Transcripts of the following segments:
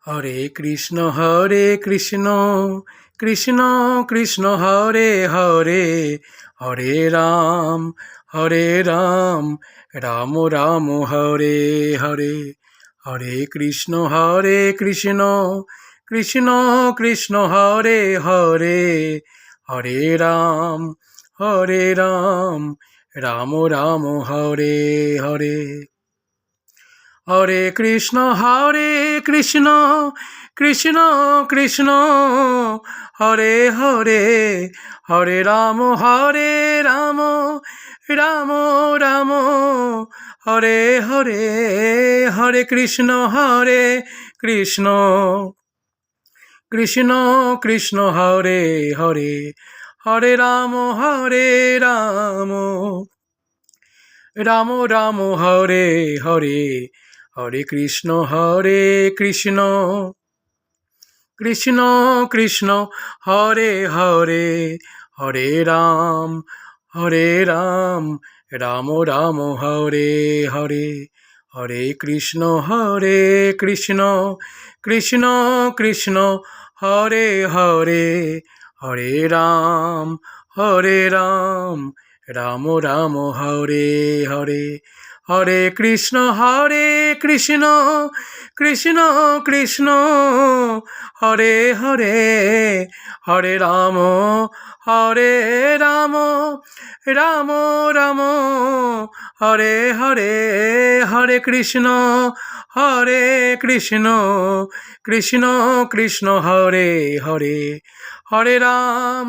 হরে কৃষ্ণ কৃষ্ণ কৃষ্ণ হরে হরে, হরে রাম রাম রাম হরে হরে। হরে কৃষ্ণ কৃষ্ণ কৃষ্ণ হরে হরে, হরে রাম রাম রাম হরে হরে। হরে কৃষ্ণ কৃষ্ণ কৃষ্ণ হরে হরে, হরে রাম রাম রাম হরে হরে। হরে কৃষ্ণ কৃষ্ণ কৃষ্ণ হরে হরে, হরে রাম রাম রাম হরে হরে। হরে কৃষ্ণ কৃষ্ণ কৃষ্ণ হরে হরে, হরে রাম রাম রাম হরে হরে। হরে কৃষ্ণ কৃষ্ণ হরে হরে, হরে রাম রাম রাম হরে হরে। হরে কৃষ্ণ কৃষ্ণ হরে হরে, হরে রাম রাম রাম হরে হরে। হরে কৃষ্ণ কৃষ্ণ হরে হরে, হরে রাম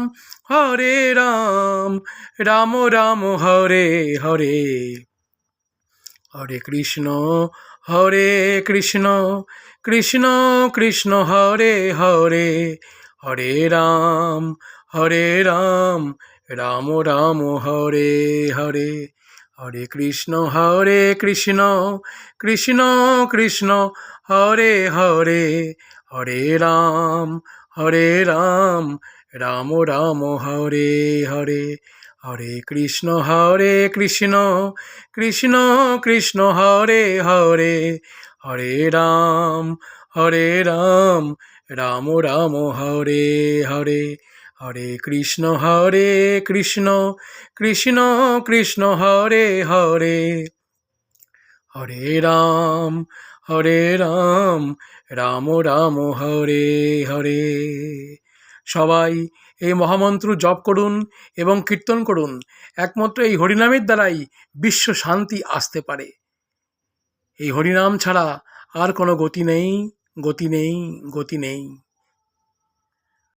রাম হরে হরে। হরে কৃষ্ণ কৃষ্ণ হরে হরে, হরে রাম রাম রাম হরে হরে। হরে কৃষ্ণ কৃষ্ণ হরে হরে, হরে রাম রাম রাম হরে হরে। হরে কৃষ্ণ কৃষ্ণ হরে হরে, হরে রাম রাম রাম হরে হরে। হরে কৃষ্ণ কৃষ্ণ হরে হরে, হরে রাম রাম রাম হরে হরে। সবাই এই মহামন্ত্র জপ করুন এবং কীর্তন করুন। একমাত্র এই হরিনামের দ্বারাই বিশ্ব শান্তি আসতে পারে। এই হরিনাম ছাড়া আর কোনো গতি নেই।